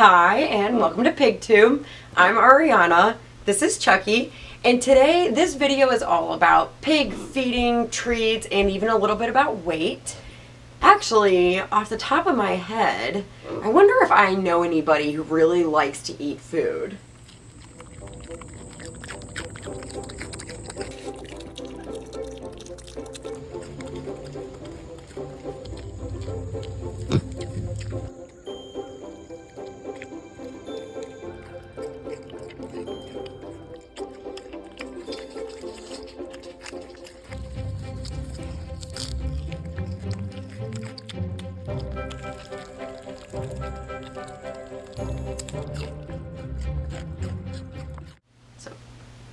Hi, and welcome to PigTube. I'm Ariana, this is Chucky, and today this video is all about pig feeding, treats, and even a little bit about weight. Actually, off the top of my head, I wonder if I know anybody who really likes to eat food.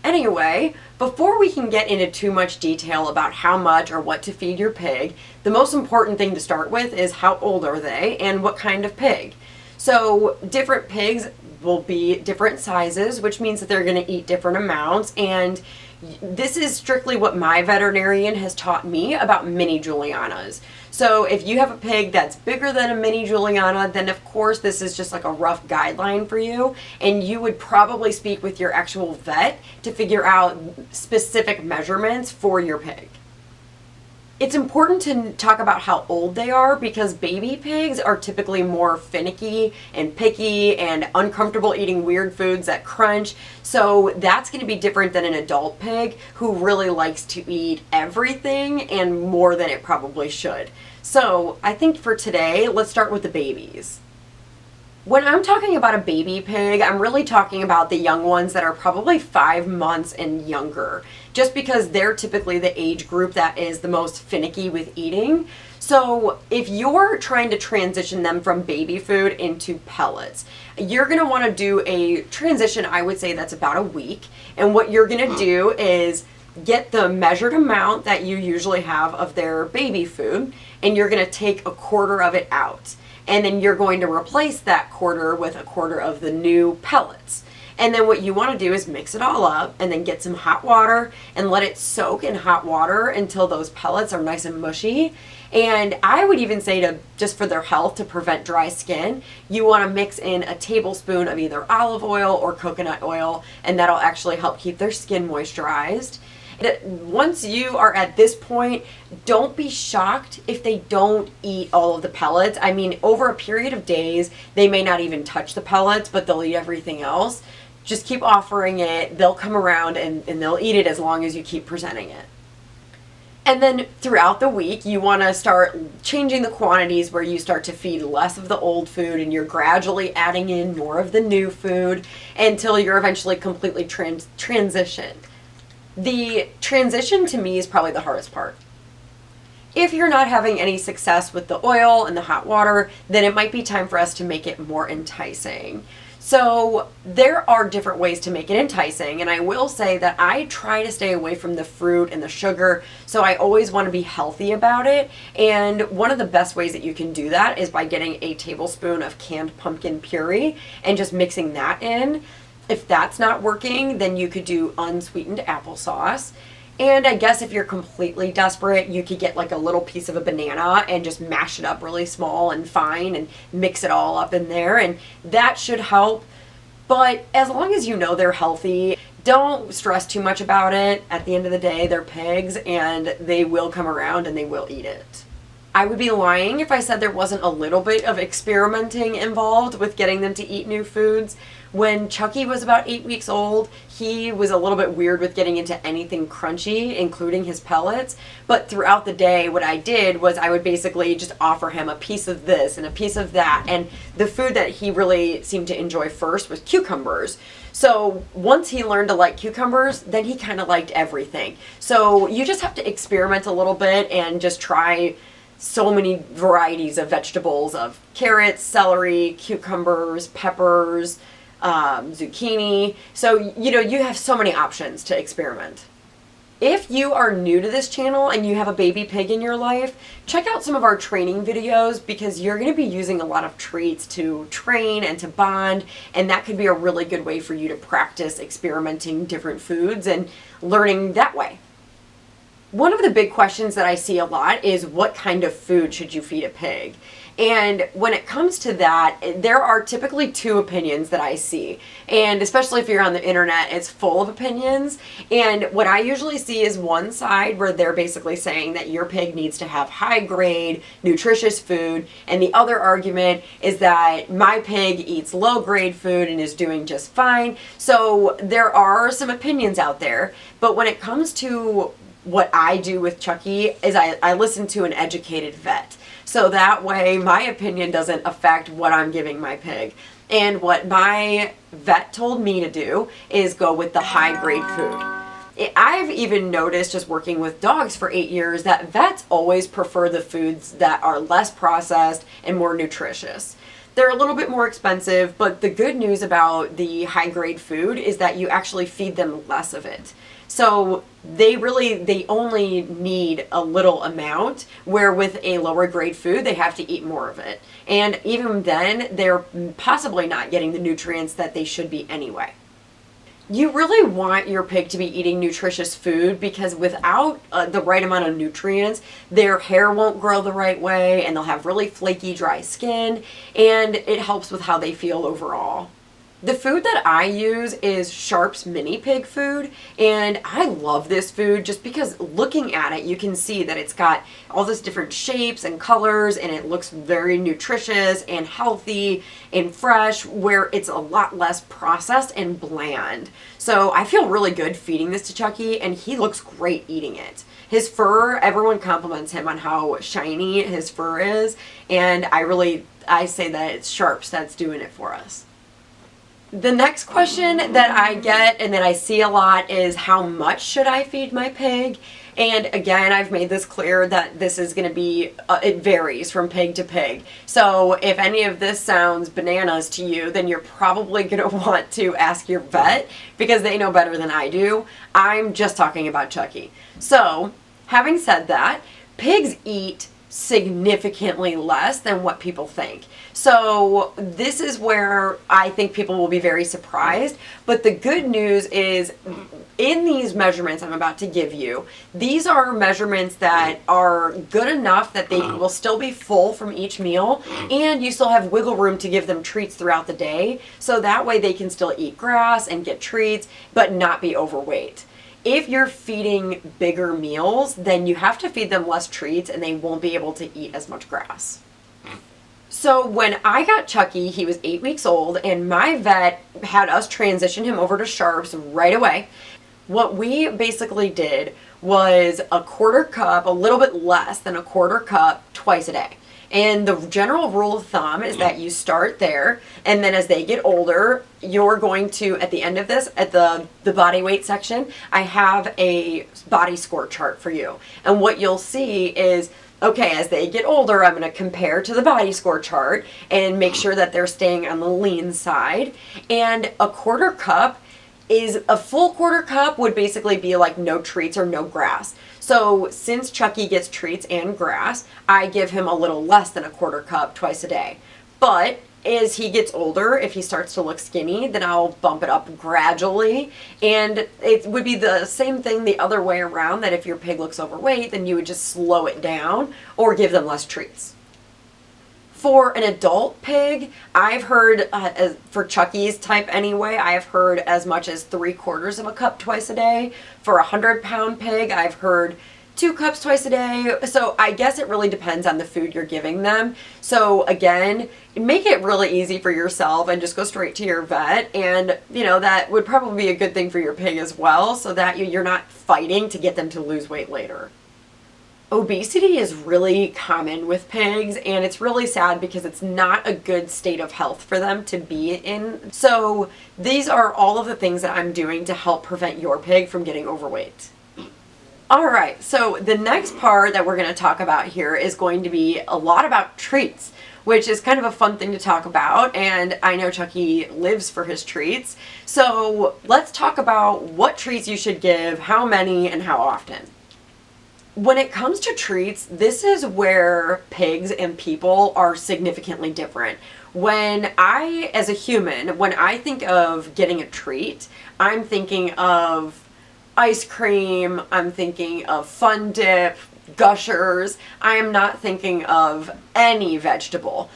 Anyway, before we can get into too much detail about how much or what to feed your pig, the most important thing to start with is how old are they and what kind of pig. So different pigs will be different sizes, which means that they're going to eat different amounts, and this is strictly what my veterinarian has taught me about mini Julianas. So if you have a pig that's bigger than a mini Juliana, then of course this is just like a rough guideline for you, and you would probably speak with your actual vet to figure out specific measurements for your pig. It's important to talk about how old they are because baby pigs are typically more finicky and picky and uncomfortable eating weird foods that crunch. So that's going to be different than an adult pig who really likes to eat everything and more than it probably should. So I think for today, let's start with the babies. When I'm talking about a baby pig, I'm really talking about the young ones that are probably 5 months and younger, just because they're typically the age group that is the most finicky with eating. So if you're trying to transition them from baby food into pellets, you're going to want to do a transition, I would say that's about a week. And what you're going to do is get the measured amount that you usually have of their baby food, and you're going to take a quarter of it out. And then you're going to replace that quarter with a quarter of the new pellets. And then what you want to do is mix it all up and then get some hot water and let it soak in hot water until those pellets are nice and mushy. And I would even say to, just for their health, to prevent dry skin, you want to mix in a tablespoon of either olive oil or coconut oil, and that'll actually help keep their skin moisturized. Once you are at this point, don't be shocked if they don't eat all of the pellets. I mean, over a period of days, they may not even touch the pellets, but they'll eat everything else. Just keep offering it. They'll come around and they'll eat it as long as you keep presenting it. And then throughout the week, you want to start changing the quantities where you start to feed less of the old food and you're gradually adding in more of the new food until you're eventually completely transitioned. The transition to me is probably the hardest part. If you're not having any success with the oil and the hot water, then it might be time for us to make it more enticing. So there are different ways to make it enticing, and I will say that I try to stay away from the fruit and the sugar, so I always want to be healthy about it. And one of the best ways that you can do that is by getting a tablespoon of canned pumpkin puree and just mixing that in. If that's not working, then you could do unsweetened applesauce. And I guess if you're completely desperate, you could get like a little piece of a banana and just mash it up really small and fine and mix it all up in there, and that should help. But as long as you know they're healthy, don't stress too much about it. At the end of the day, they're pigs and they will come around and they will eat it. I would be lying if I said there wasn't a little bit of experimenting involved with getting them to eat new foods. When Chucky was about 8 weeks old, he was a little bit weird with getting into anything crunchy, including his pellets. But throughout the day, what I did was I would basically just offer him a piece of this and a piece of that. And the food that he really seemed to enjoy first was cucumbers. So once he learned to like cucumbers, then he kind of liked everything. So you just have to experiment a little bit and just try so many varieties of vegetables, of carrots, celery, cucumbers, peppers, zucchini. So, you know, you have so many options to experiment. If you are new to this channel and you have a baby pig in your life, check out some of our training videos because you're going to be using a lot of treats to train and to bond, and that could be a really good way for you to practice experimenting different foods and learning that way. One of the big questions that I see a lot is what kind of food should you feed a pig? And when it comes to that, there are typically two opinions that I see. And especially if you're on the internet, it's full of opinions. And what I usually see is one side where they're basically saying that your pig needs to have high grade, nutritious food. And the other argument is that my pig eats low grade food and is doing just fine. So there are some opinions out there. But when it comes to what I do with Chucky is I listen to an educated vet. So that way my opinion doesn't affect what I'm giving my pig. And what my vet told me to do is go with the high grade food. I've even noticed just working with dogs for 8 years that vets always prefer the foods that are less processed and more nutritious. They're a little bit more expensive, but the good news about the high grade food is that you actually feed them less of it. So they only need a little amount, where with a lower grade food, they have to eat more of it. And even then, they're possibly not getting the nutrients that they should be anyway. You really want your pig to be eating nutritious food because without the right amount of nutrients, their hair won't grow the right way and they'll have really flaky, dry skin, and it helps with how they feel overall. The food that I use is Sharp's mini pig food, and I love this food just because looking at it you can see that it's got all these different shapes and colors and it looks very nutritious and healthy and fresh, where it's a lot less processed and bland. So I feel really good feeding this to Chucky and he looks great eating it. His fur, everyone compliments him on how shiny his fur is, and I say that it's Sharp's that's doing it for us. The next question that I get and that I see a lot is how much should I feed my pig? And again, I've made this clear that this is going to be, it varies from pig to pig. So if any of this sounds bananas to you, then you're probably going to want to ask your vet because they know better than I do. I'm just talking about Chucky. So having said that, pigs eat significantly less than what people think. So this is where I think people will be very surprised. But the good news is in these measurements I'm about to give you, these are measurements that are good enough that they will still be full from each meal and you still have wiggle room to give them treats throughout the day. So that way they can still eat grass and get treats but not be overweight. If you're feeding bigger meals, then you have to feed them less treats and they won't be able to eat as much grass. So when I got Chucky, he was 8 weeks old and my vet had us transition him over to Sharp's right away. What we basically did was a quarter cup, a little bit less than a quarter cup twice a day. And the general rule of thumb is that you start there, and then as they get older, you're going to, at the end of this, at the body weight section, I have a body score chart for you. And what you'll see is, okay, as they get older, I'm going to compare to the body score chart and make sure that they're staying on the lean side. And a quarter cup is, a full quarter cup would basically be like no treats or no grass. So since Chucky gets treats and grass, I give him a little less than a quarter cup twice a day. But as he gets older, if he starts to look skinny, then I'll bump it up gradually. And it would be the same thing the other way around, that if your pig looks overweight, then you would just slow it down or give them less treats. For an adult pig, I've heard, for Chucky's type anyway, I've heard as much as 3/4 of a cup twice a day. For a 100-pound pig, I've heard 2 cups twice a day. So I guess it really depends on the food you're giving them. So again, make it really easy for yourself and just go straight to your vet. And, you know, that would probably be a good thing for your pig as well, so that you're not fighting to get them to lose weight later. Obesity is really common with pigs, and it's really sad because it's not a good state of health for them to be in. So these are all of the things that I'm doing to help prevent your pig from getting overweight. All right, so the next part that we're going to talk about here is going to be a lot about treats, which is kind of a fun thing to talk about, and I know Chucky lives for his treats. So let's talk about what treats you should give, how many, and how often. When it comes to treats, this is where pigs and people are significantly different. When I, as a human, when I think of getting a treat, I'm thinking of ice cream, I'm thinking of Fun Dip, Gushers. I am not thinking of any vegetable.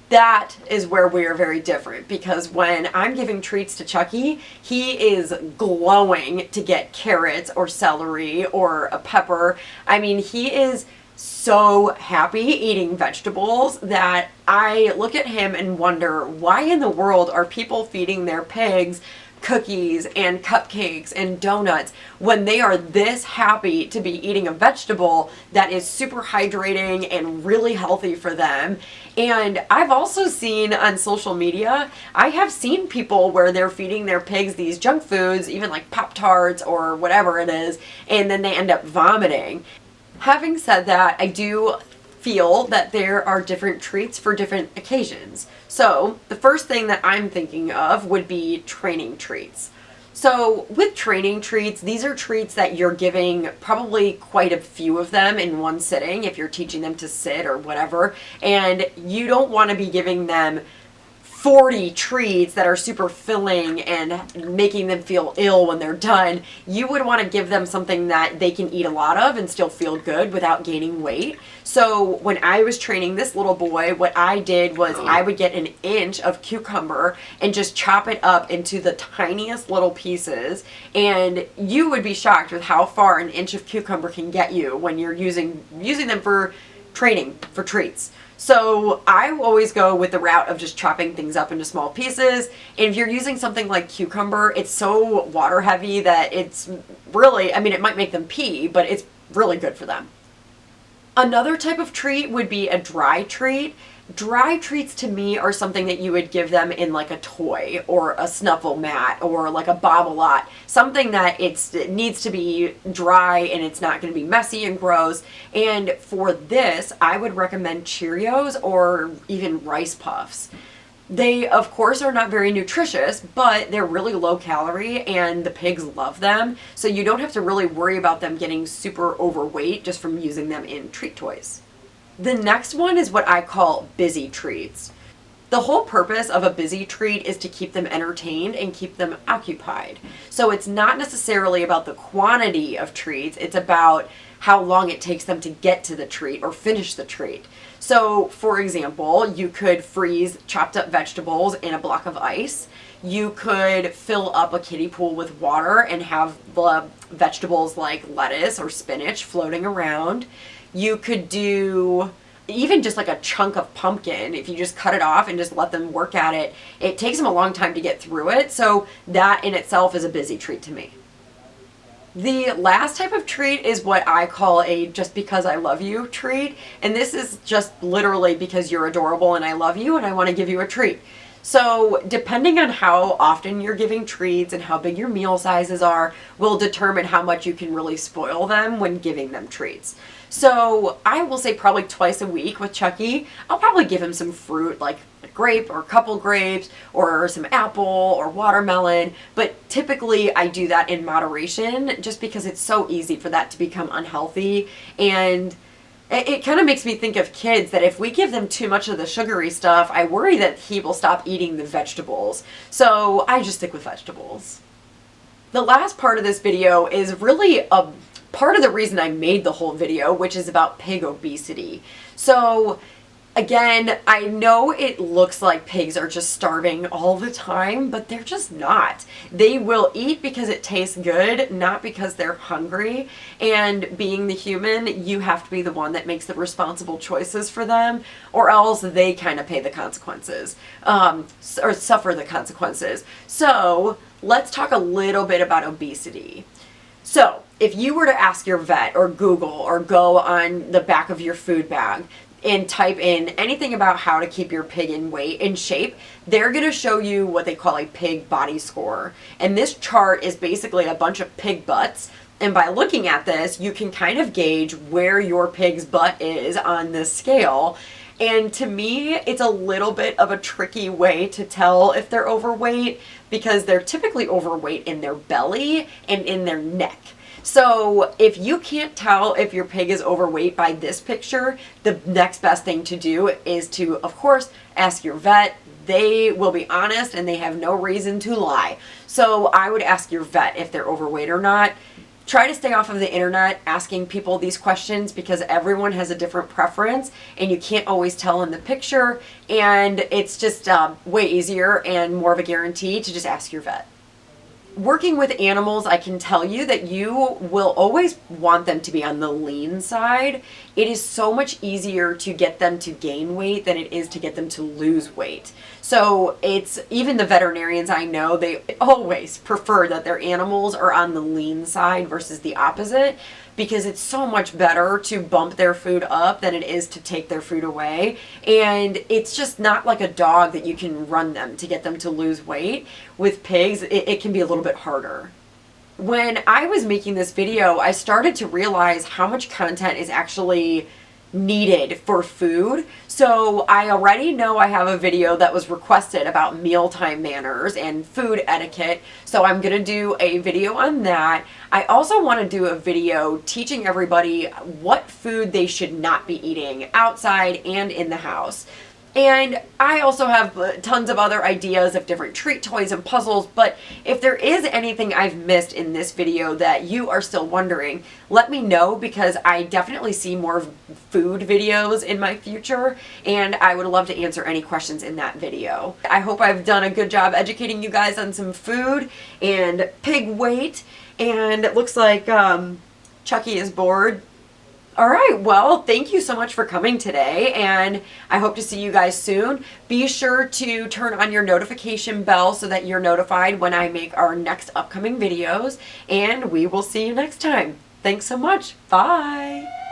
That is where we are very different, because when I'm giving treats to Chucky, he is glowing to get carrots or celery or a pepper. I mean, he is so happy eating vegetables that I look at him and wonder, why in the world are people feeding their pigs cookies and cupcakes and donuts when they are this happy to be eating a vegetable that is super hydrating and really healthy for them. And I've also seen on social media, I have seen people where they're feeding their pigs these junk foods, even like Pop-Tarts or whatever it is, and then they end up vomiting. Having said that, I do feel that there are different treats for different occasions. So the first thing that I'm thinking of would be training treats. So with training treats, these are treats that you're giving probably quite a few of them in one sitting if you're teaching them to sit or whatever, and you don't want to be giving them 40 treats that are super filling and making them feel ill when they're done. You would want to give them something that they can eat a lot of and still feel good without gaining weight. So when I was training this little boy, what I did was I would get an inch of cucumber and just chop it up into the tiniest little pieces, and you would be shocked with how far an inch of cucumber can get you when you're using them for training, for treats. So I always go with the route of just chopping things up into small pieces. And if you're using something like cucumber, it's so water heavy that it's really, I mean, it might make them pee, but it's really good for them. Another type of treat would be a dry treat. Dry treats to me are something that you would give them in like a toy or a Snuffle Mat or like a Bobble-Lot. Something that it needs to be dry and it's not going to be messy and gross. And for this, I would recommend Cheerios or even Rice Puffs. They, of course, are not very nutritious, but they're really low calorie and the pigs love them. So you don't have to really worry about them getting super overweight just from using them in treat toys. The next one is what I call busy treats. The whole purpose of a busy treat is to keep them entertained and keep them occupied. So it's not necessarily about the quantity of treats, it's about how long it takes them to get to the treat or finish the treat. So, for example, you could freeze chopped up vegetables in a block of ice. You could fill up a kiddie pool with water and have the vegetables like lettuce or spinach floating around. You could do even just like a chunk of pumpkin. If you just cut it off and just let them work at it, it takes them a long time to get through it. So that in itself is a busy treat to me. The last type of treat is what I call a just because I love you treat. And this is just literally because you're adorable and I love you and I want to give you a treat. So depending on how often you're giving treats and how big your meal sizes are will determine how much you can really spoil them when giving them treats. So I will say probably twice a week with Chucky, I'll probably give him some fruit like a grape or a couple grapes or some apple or watermelon. But typically I do that in moderation just because it's so easy for that to become unhealthy. And it kind of makes me think of kids that if we give them too much of the sugary stuff, I worry that he will stop eating the vegetables. So I just stick with vegetables. The last part of this video is really a part of the reason I made the whole video, which is about pig obesity. So again, I know it looks like pigs are just starving all the time, but they're just not. They will eat because it tastes good, not because they're hungry. And being the human, you have to be the one that makes the responsible choices for them, or else they kind of pay the consequences, or suffer the consequences. So let's talk a little bit about obesity. So if you were to ask your vet or Google or go on the back of your food bag and type in anything about how to keep your pig in shape, they're going to show you what they call a pig body score. And this chart is basically a bunch of pig butts. And by looking at this, you can kind of gauge where your pig's butt is on this scale. And to me, it's a little bit of a tricky way to tell if they're overweight because they're typically overweight in their belly and in their neck. So if you can't tell if your pig is overweight by this picture, the next best thing to do is to, of course, ask your vet, they will be honest and they have no reason to lie. So I would ask your vet if they're overweight or not. Try to stay off of the internet asking people these questions because everyone has a different preference and you can't always tell in the picture, and it's just way easier and more of a guarantee to just ask your vet. Working with animals, I can tell you that you will always want them to be on the lean side. It is so much easier to get them to gain weight than it is to get them to lose weight. So it's, even the veterinarians I know, they always prefer that their animals are on the lean side versus the opposite, because it's so much better to bump their food up than it is to take their food away. And it's just not like a dog that you can run them to get them to lose weight. With pigs, it can be a little bit harder. When I was making this video, I started to realize how much content is actually needed for food. So I already know I have a video that was requested about mealtime manners and food etiquette, so I'm gonna do a video on that. I also want to do a video teaching everybody what food they should not be eating outside and in the house. And I also have tons of other ideas of different treat toys and puzzles, but if there is anything I've missed in this video that you are still wondering, let me know, because I definitely see more food videos in my future, and I would love to answer any questions in that video. I hope I've done a good job educating you guys on some food and pig weight, and it looks like Chucky is bored. All right, well, thank you so much for coming today, and I hope to see you guys soon. Be sure to turn on your notification bell so that you're notified when I make our next upcoming videos, and we will see you next time. Thanks so much. Bye.